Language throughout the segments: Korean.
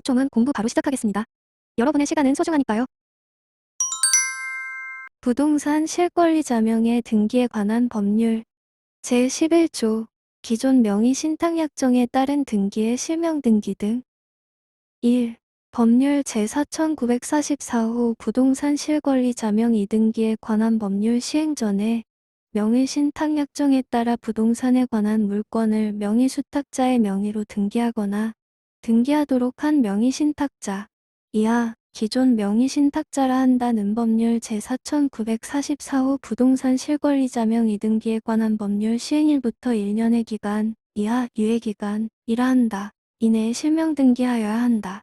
수업종은 공부 바로 시작하겠습니다. 여러분의 시간은 소중하니까요. 부동산 실권리 자명의 등기에 관한 법률 제11조 기존 명의 신탁약정에 따른 등기의 실명 등기 등 1. 법률 제4944호 부동산 실권리 자명 이등기에 관한 법률 시행 전에 명의 신탁약정에 따라 부동산에 관한 물권을 명의 수탁자의 명의로 등기하거나 등기하도록 한 명의 신탁자 이하 기존 명의 신탁자라 한다는 법률 제4944호 부동산 실권리 자명 이등기에 관한 법률 시행일부터 1년의 기간 이하 유예기간이라 한다. 이내에 실명 등기하여야 한다.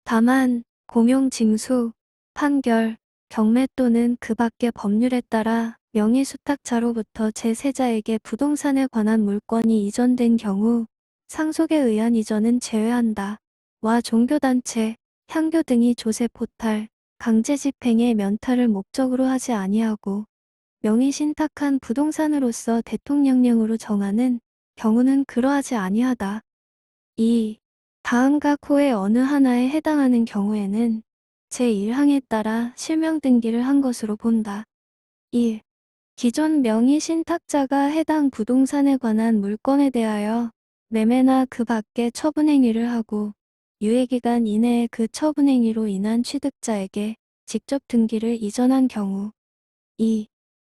다만 공용 징수, 판결, 경매 또는 그 밖의 법률에 따라 명의 수탁자로부터 제3자에게 부동산에 관한 물권이 이전된 경우 상속에 의한 이전은 제외한다. 와 종교단체, 향교 등이 조세 포탈, 강제 집행의 면탈을 목적으로 하지 아니하고 명의 신탁한 부동산으로서 대통령령으로 정하는 경우는 그러하지 아니하다. 2. 다음과 호의 어느 하나에 해당하는 경우에는 제1항에 따라 실명 등기를 한 것으로 본다. 1. 기존 명의 신탁자가 해당 부동산에 관한 물건에 대하여 매매나 그 밖의 처분행위를 하고 유예기간 이내에 그 처분행위로 인한 취득자에게 직접 등기를 이전한 경우 2.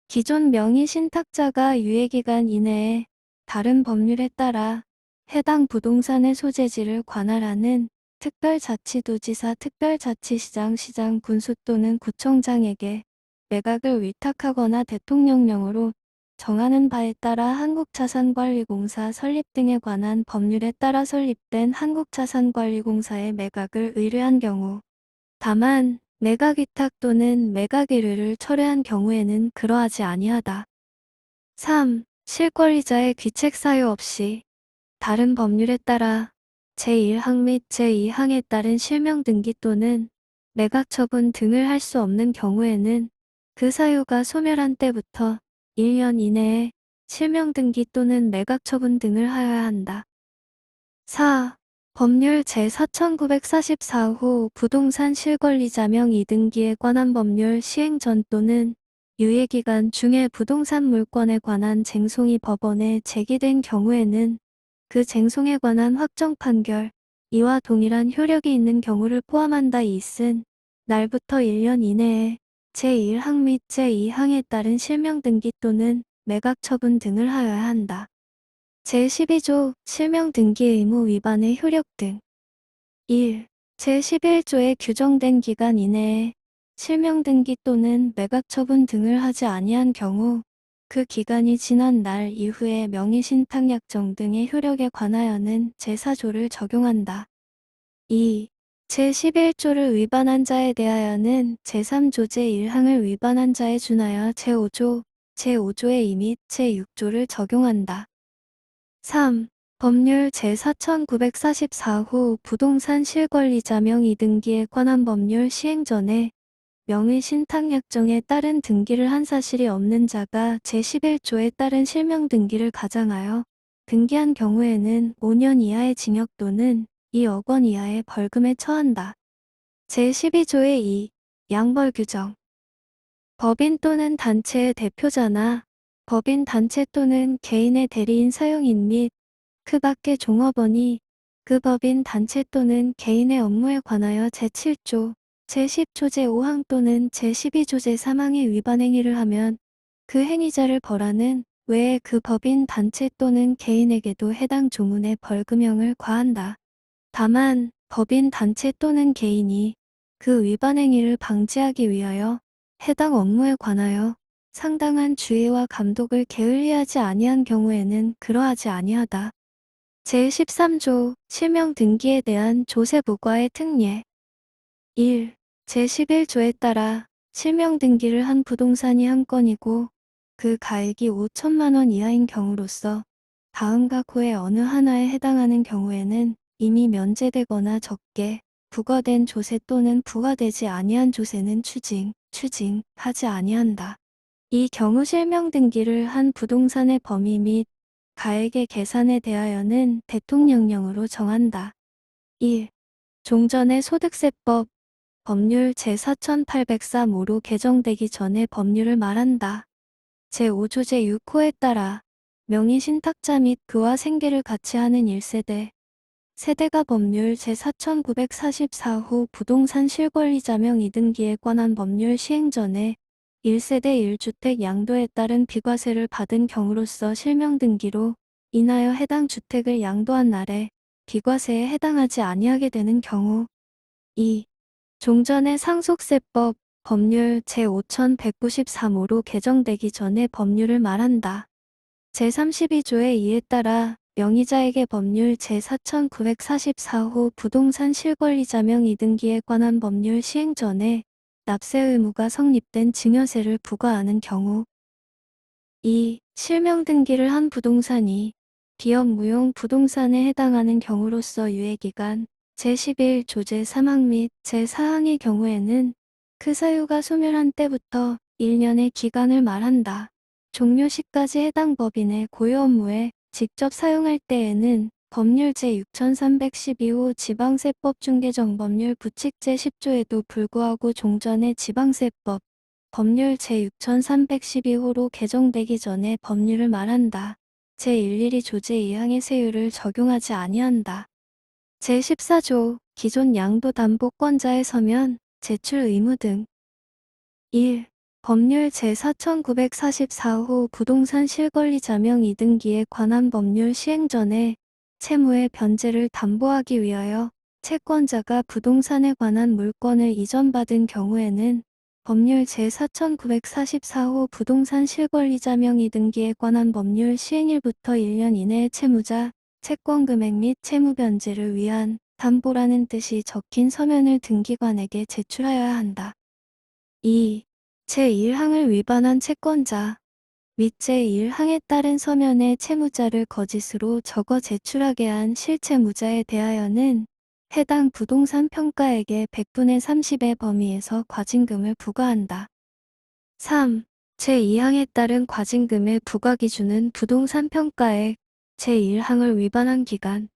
기존 명의 신탁자가 유예기간 이내에 다른 법률에 따라 해당 부동산의 소재지를 관할하는 특별자치도지사, 특별자치시장, 시장, 군수 또는 구청장에게 매각을 위탁하거나 대통령령으로 정하는 바에 따라 한국자산관리공사 설립 등에 관한 법률에 따라 설립된 한국자산관리공사에 매각을 의뢰한 경우 다만 매각 위탁 또는 매각 의뢰를 철회한 경우에는 그러하지 아니하다. 3. 실권리자의 귀책 사유 없이 다른 법률에 따라 제1항 및 제2항에 따른 실명 등기 또는 매각 처분 등을 할 수 없는 경우에는 그 사유가 소멸한 때부터 1년 이내에 실명 등기 또는 매각 처분 등을 하여야 한다. 4. 법률 제4944호 부동산 실권리 자명 이등기에 관한 법률 시행 전 또는 유예기간 중에 부동산 물권에 관한 쟁송이 법원에 제기된 경우에는 그 쟁송에 관한 확정 판결, 이와 동일한 효력이 있는 경우를 포함한다. 이슨 날부터 1년 이내에 제1항 및 제2항에 따른 실명 등기 또는 매각 처분 등을 하여야 한다. 제12조 실명 등기 의무 위반의 효력 등 1. 제11조에 규정된 기간 이내에 실명 등기 또는 매각 처분 등을 하지 아니한 경우 그 기간이 지난 날 이후에 명의신탁약정 등의 효력에 관하여는 제4조를 적용한다. 2. 제11조를 위반한 자에 대하여는 제3조 제1항을 위반한 자에 준하여 제5조, 제5조의 2 및 제6조를 적용한다. 3. 법률 제4944호 부동산 실권리 자명 이등기에 관한 법률 시행 전에 명의 신탁약정에 따른 등기를 한 사실이 없는 자가 제11조에 따른 실명 등기를 가장하여 등기한 경우에는 5년 이하의 징역 또는 2억 원 이하의 벌금에 처한다. 제12조의 2. 양벌 규정 법인 또는 단체의 대표자나 법인 단체 또는 개인의 대리인 사용인 및 그 밖의 종업원이 그 법인 단체 또는 개인의 업무에 관하여 제7조, 제10조 제5항 또는 제12조 제3항의 위반 행위를 하면 그 행위자를 벌하는 외에 그 법인 단체 또는 개인에게도 해당 조문의 벌금형을 과한다. 다만 법인 단체 또는 개인이 그 위반 행위를 방지하기 위하여 해당 업무에 관하여 상당한 주의와 감독을 게을리하지 아니한 경우에는 그러하지 아니하다. 제13조 실명 등기에 대한 조세 부과의 특례 1. 제11조에 따라 실명 등기를 한 부동산이 한 건이고 그 가액이 5천만 원 이하인 경우로서 다음과 호의 어느 하나에 해당하는 경우에는 이미 면제되거나 적게 부과된 조세 또는 부과되지 아니한 조세는 추징하지 아니한다. 이 경우 실명 등기를 한 부동산의 범위 및 가액의 계산에 대하여는 대통령령으로 정한다. 1. 종전의 소득세법, 법률 제4803호로 개정되기 전에 법률을 말한다. 제5조 제6호에 따라 명의신탁자 및 그와 생계를 같이 하는 1세대, 세대가 법률 제4944호 부동산 실권리자명 이등기에 관한 법률 시행 전에 1세대 1주택 양도에 따른 비과세를 받은 경우로서 실명등기로 인하여 해당 주택을 양도한 날에 비과세에 해당하지 아니하게 되는 경우. 2. 종전의 상속세법, 법률 제5193호로 개정되기 전에 법률을 말한다. 제32조의 2에 따라 명의자에게 법률 제4944호 부동산 실권리자명 이등기에 관한 법률 시행 전에 납세 의무가 성립된 증여세를 부과하는 경우. 2. 실명등기를 한 부동산이 기업 무용 부동산에 해당하는 경우로서 유예기간 제11조 제3항 및 제4항의 경우에는 그 사유가 소멸한 때부터 1년의 기간을 말한다. 종료 시까지 해당 법인의 고유 업무에 직접 사용할 때에는 법률 제6312호 지방세법 중개정법률 부칙 제10조에도 불구하고 종전의 지방세법, 법률 제6312호로 개정되기 전에 법률을 말한다. 제112조 제2항의 세율을 적용하지 아니한다. 제14조 기존 양도담보권자의 서면, 제출 의무 등. 1. 법률 제4944호 부동산 실권리자명 이등기에 관한 법률 시행 전에 채무의 변제를 담보하기 위하여 채권자가 부동산에 관한 물권을 이전받은 경우에는 법률 제4944호 부동산 실권리자명 이등기에 관한 법률 시행일부터 1년 이내에 채무자, 채권금액 및 채무변제를 위한 담보라는 뜻이 적힌 서면을 등기관에게 제출하여야 한다. 2. 제1항을 위반한 채권자 및 제1항에 따른 서면에 채무자를 거짓으로 적어 제출하게 한 실채무자에 대하여는 해당 부동산 평가액의 100분의 30의 범위에서 과징금을 부과한다. 3. 제2항에 따른 과징금의 부과 기준은 부동산 평가액, 제1항을 위반한 기간,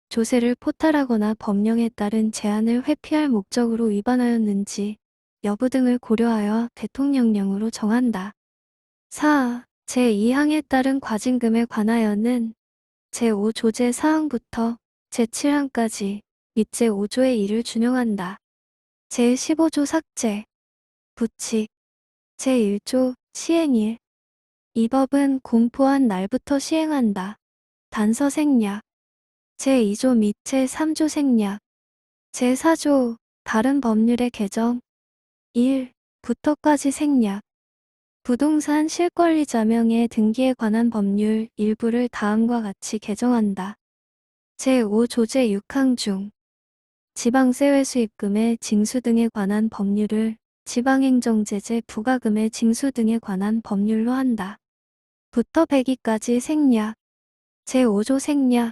조세를 포탈하거나 법령에 따른 제한을 회피할 목적으로 위반하였는지 여부 등을 고려하여 대통령령으로 정한다. 4. 제2항에 따른 과징금에 관하여는 제5조 제4항부터 제7항까지 및 제5조의 1을 준용한다. 제15조 삭제, 부칙, 제1조 시행일. 이 법은 공포한 날부터 시행한다. 단서 생략, 제2조 및 제3조 생략, 제4조 다른 법률의 개정 1부터까지 생략. 부동산 실권리자명의 등기에 관한 법률 일부를 다음과 같이 개정한다. 제5조 제6항 중 지방세 회수입금의 징수 등에 관한 법률을 지방행정제재 부과금의 징수 등에 관한 법률로 한다. 부터 100위까지 생략. 제5조 생략.